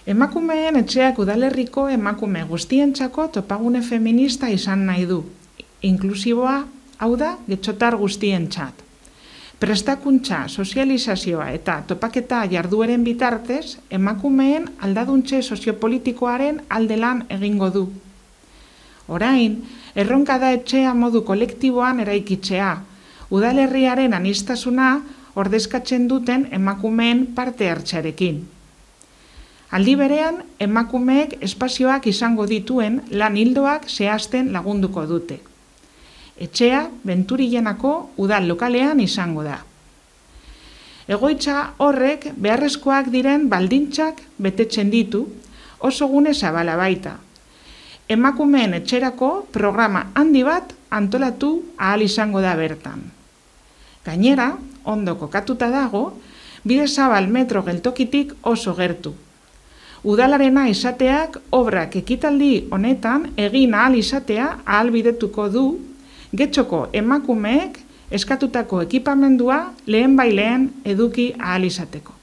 Emakumeen etxeak udalerriko emakume guztientzako topagune feminista izan nahi du. Inklusiboa, hau da, getxotar guztientzat. Prestakuntza, sozializazioa eta topaketa jardueren bitartez, emakumeen aldaduntze soziopolitikoaren aldelan egingo du. Orain, erronka da etxea modu kolektiboan eraikitzea, udalerriaren aniztasuna ordezkatzen duten emakumeen parte hartzearekin. Aldi berean, emakumeek espazioak izango dituen lan ildoak zehazten lagunduko dute. Etxea, Benturilenako udal lokalean izango da. Egoitza horrek beharrezkoak diren baldintzak betetzen ditu, oso gune zabala baita. Emakumeen etxerako programa handi bat antolatu ahal izango da bertan. Gainera, ondo kokatuta dago, Bidezabal metro geltokitik oso gertu. Udalarena izateak obrak ekitaldi honetan egin ahal izatea ahalbidetuko du, Getxoko emakumeek eskatutako ekipamendua lehenbailehen eduki ahal izateko.